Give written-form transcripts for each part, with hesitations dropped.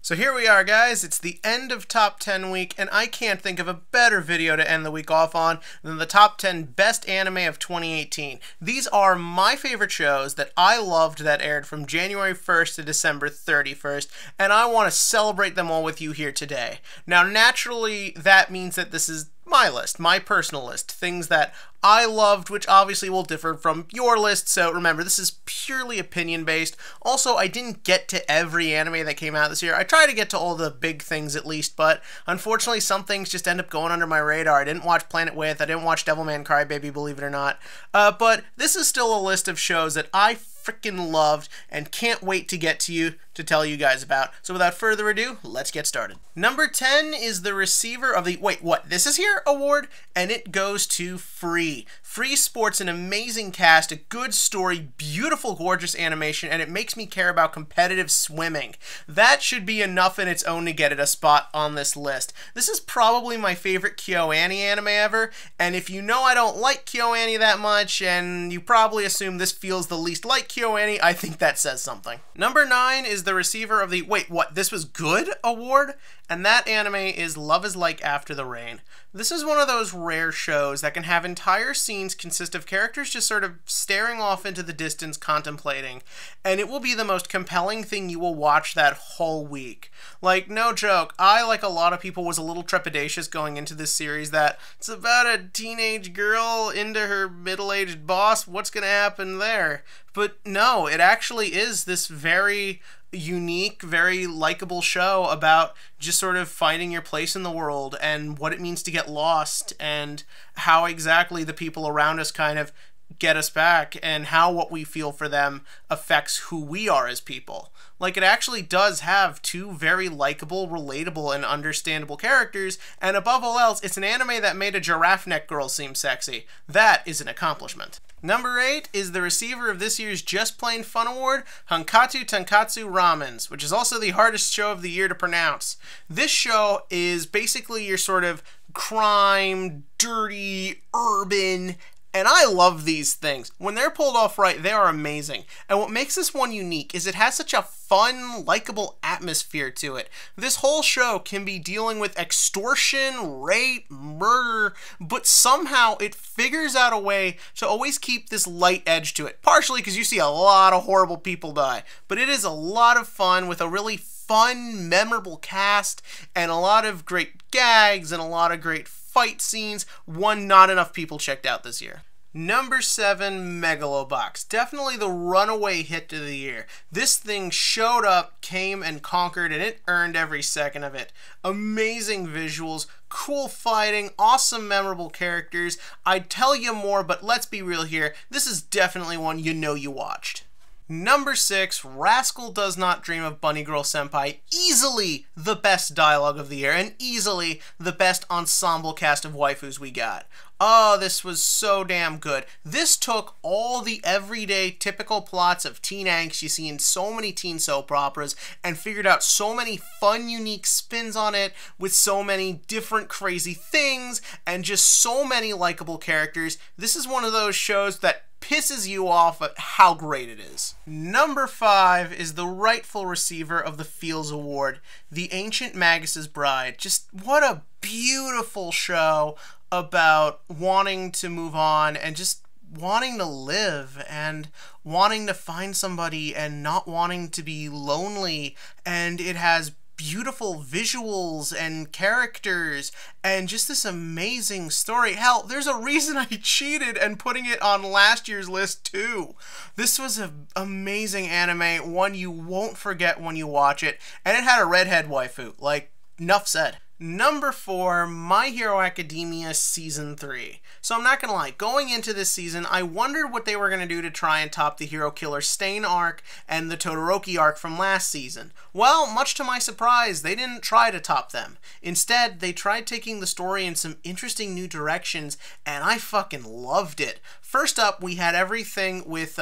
So here we are, guys. It's the end of Top 10 week, and I can't think of a better video to end the week off on than the Top 10 Best Anime of 2018. These are my favorite shows that I loved that aired from January 1st to December 31st, and I want to celebrate them all with you here today. Now, naturally, that means that this is my list, my personal list, things that I loved, which obviously will differ from your list, so remember, this is purely opinion-based. Also, I didn't get to every anime that came out this year. I try to get to all the big things at least, but unfortunately, some things just end up going under my radar. I didn't watch Planet With, I didn't watch Devilman Crybaby, believe it or not. But this is still a list of shows that I freaking loved and can't wait to get to you to tell you guys about. So without further ado, let's get started. Number 10 is the receiver of the Wait, What? This Is Here award, and it goes to Free. Free sports an amazing cast, a good story, beautiful, gorgeous animation, and it makes me care about competitive swimming. That should be enough in its own to get it a spot on this list. This is probably my favorite Keo Auntie anime ever, and if you know I don't like Keo Auntie that much, and you probably assume this feels the least like Keo Auntie, I think that says something. Number 9 is the receiver of the Wait, What? This Was Good award, and that anime is Love Is Like After the Rain. This is one of those rare shows that can have entire scenes consist of characters just sort of staring off into the distance contemplating, and it will be the most compelling thing you will watch that whole week. Like, no joke, I, like a lot of people, was a little trepidatious going into this series that it's about a teenage girl into her middle-aged boss, what's gonna happen there? But no, it actually is this very unique, very likable show about just sort of finding your place in the world and what it means to get lost and how exactly the people around us kind of get us back and how what we feel for them affects who we are as people. Like, it actually does have two very likable, relatable, and understandable characters, and above all else, it's an anime that made a giraffe neck girl seem sexy. That is an accomplishment. Number 8 is the receiver of this year's Just Plain Fun Award, Tonkatsu Ramen, which is also the hardest show of the year to pronounce. This show is basically your sort of crime, dirty, urban, and I love these things. When they're pulled off right, they are amazing. And what makes this one unique is it has such a fun, likable atmosphere to it. This whole show can be dealing with extortion, rape, murder, but somehow it figures out a way to always keep this light edge to it. Partially because you see a lot of horrible people die, but it is a lot of fun with a really fun, memorable cast and a lot of great gags and a lot of great fight scenes, one not enough people checked out this year. Number 7, Megalo Box. Definitely the runaway hit of the year. This thing showed up, came, and conquered, and it earned every second of it. Amazing visuals, cool fighting, awesome, memorable characters. I'd tell you more, but let's be real here. This is definitely one you know you watched. Number 6, Rascal Does Not Dream of Bunny Girl Senpai. Easily the best dialogue of the year, and easily the best ensemble cast of waifus we got. Oh, this was so damn good. This took all the everyday typical plots of teen angst you see in so many teen soap operas and figured out so many fun, unique spins on it with so many different crazy things and just so many likable characters. This is one of those shows that pisses you off at how great it is. Number 5 is the rightful receiver of the Feels Award, The Ancient Magus' Bride. Just what a beautiful show about wanting to move on and just wanting to live and wanting to find somebody and not wanting to be lonely, and it has beautiful visuals and characters and just this amazing story. Hell, there's a reason I cheated and putting it on last year's list too. This was an amazing anime, one you won't forget when you watch it, and it had a redhead waifu. Like, enough said. Number 4, My Hero Academia Season 3. So I'm not gonna lie, going into this season, I wondered what they were gonna do to try and top the Hero Killer Stain arc and the Todoroki arc from last season. Well, much to my surprise, they didn't try to top them. Instead, they tried taking the story in some interesting new directions, and I fucking loved it. First up, we had everything with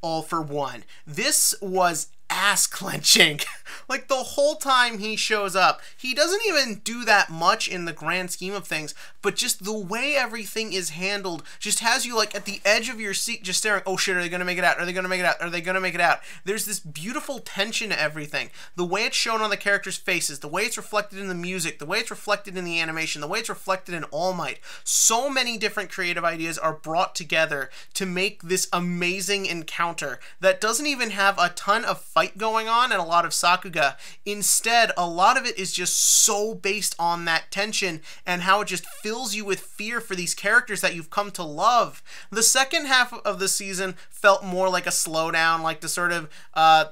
All for One. This was ass clenching. Like, the whole time he shows up, he doesn't even do that much in the grand scheme of things, but just the way everything is handled just has you, like, at the edge of your seat just staring, oh shit, are they gonna make it out? Are they gonna make it out? Are they gonna make it out? There's this beautiful tension to everything. The way it's shown on the characters' faces, the way it's reflected in the music, the way it's reflected in the animation, the way it's reflected in All Might. So many different creative ideas are brought together to make this amazing encounter that doesn't even have a ton of fight going on and a lot of Sakuga. Instead, a lot of it is just so based on that tension and how it just fills you with fear for these characters that you've come to love. The second half of the season felt more like a slowdown, like to sort of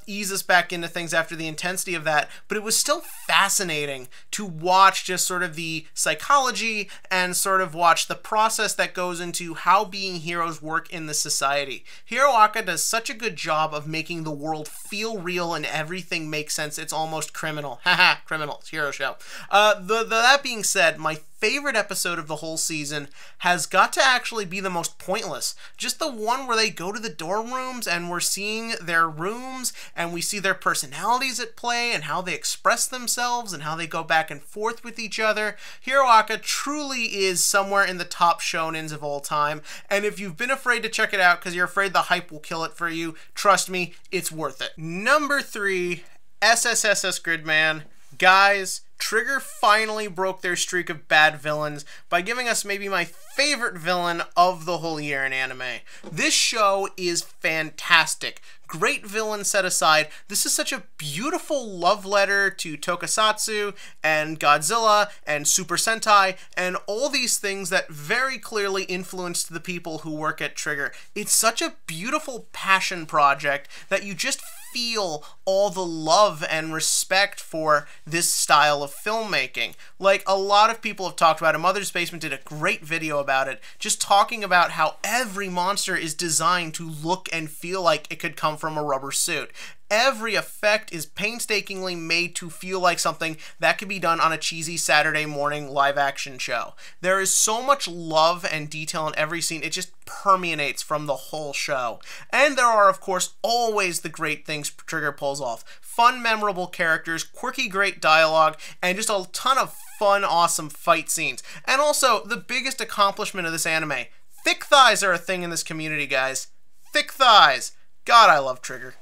ease us back into things after the intensity of that, but it was still fascinating to watch just sort of the psychology and sort of watch the process that goes into how being heroes work in the society. Hiroaka does such a good job of making the world feel real and everything makes sense. It's almost criminal. Haha, criminal. It's Hero Show. That being said, my favorite episode of the whole season has got to actually be the most pointless. Just the one where they go to the dorm rooms and we're seeing their rooms and we see their personalities at play and how they express themselves and how they go back and forth with each other. Hiroaka truly is somewhere in the top shonens of all time, and if you've been afraid to check it out because you're afraid the hype will kill it for you, trust me, it's worth it. Number 3, SSSS Gridman. Guys, Trigger finally broke their streak of bad villains by giving us maybe my favorite villain of the whole year in anime. This show is fantastic. Great villain set aside. This is such a beautiful love letter to Tonkatsu and Godzilla and Super Sentai and all these things that very clearly influenced the people who work at Trigger. It's such a beautiful passion project that you just feel all the love and respect for this style of filmmaking. Like, a lot of people have talked about it. Mother's Basement did a great video about it, just talking about how every monster is designed to look and feel like it could come from a rubber suit. Every effect is painstakingly made to feel like something that could be done on a cheesy Saturday morning live-action show. There is so much love and detail in every scene, it just permeates from the whole show. And there are, of course, always the great things Trigger pulls off. Fun, memorable characters, quirky, great dialogue, and just a ton of fun, awesome fight scenes. And also, the biggest accomplishment of this anime, thick thighs are a thing in this community, guys. Thick thighs. God, I love Trigger.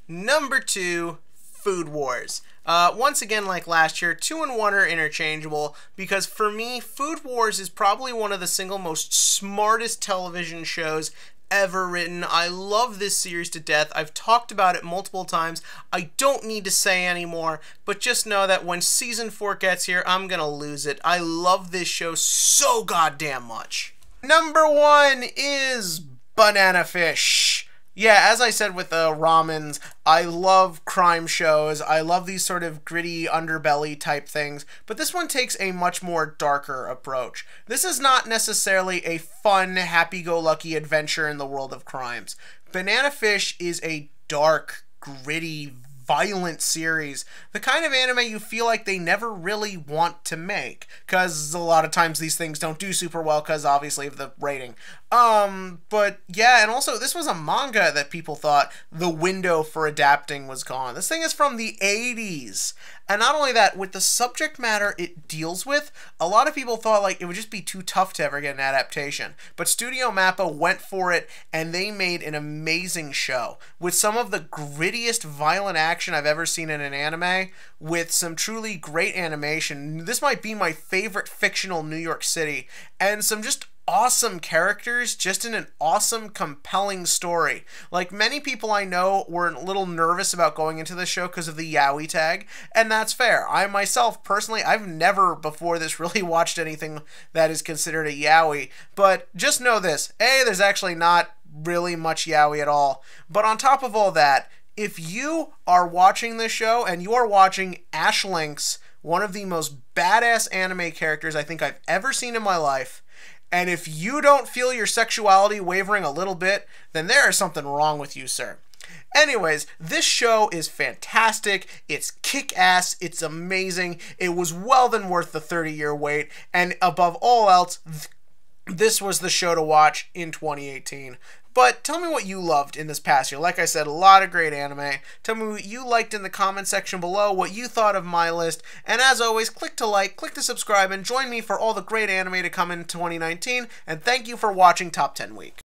Number 2, Food Wars. Once again, like last year, 2 and 1 are interchangeable because for me, Food Wars is probably one of the single most smartest television shows ever written. I love this series to death. I've talked about it multiple times. I don't need to say anymore, but just know that when season 4 gets here, I'm gonna lose it. I love this show so goddamn much. Number 1 is Banana Fish. Yeah, as I said with the Ramens, I love crime shows. I love these sort of gritty underbelly type things, but this one takes a much more darker approach. This is not necessarily a fun, happy-go-lucky adventure in the world of crimes. Banana Fish is a dark, gritty, violent series. The kind of anime you feel like they never really want to make, because a lot of times these things don't do super well because obviously of the rating. But yeah, and also this was a manga that people thought the window for adapting was gone. This thing is from the 80s. And not only that, with the subject matter it deals with, a lot of people thought like it would just be too tough to ever get an adaptation. But Studio Mappa went for it and they made an amazing show with some of the grittiest violent action I've ever seen in an anime, with some truly great animation. This might be my favorite fictional New York City, and some just awesome characters, just in an awesome, compelling story. Like, many people I know were a little nervous about going into the show because of the yaoi tag, and that's fair. I myself, personally, I've never before this really watched anything that is considered a yaoi, but just know this. A, there's actually not really much yaoi at all, but on top of all that, if you are watching this show and you are watching Ash Lynx, one of the most badass anime characters I think I've ever seen in my life, and if you don't feel your sexuality wavering a little bit, then there is something wrong with you, sir. Anyways, this show is fantastic, it's kick-ass, it's amazing, it was well than worth the 30-year wait, and above all else, this was the show to watch in 2018. But tell me what you loved in this past year. Like I said, a lot of great anime. Tell me what you liked in the comment section below, what you thought of my list. And as always, click to like, click to subscribe, and join me for all the great anime to come in 2019. And thank you for watching Top 10 Week.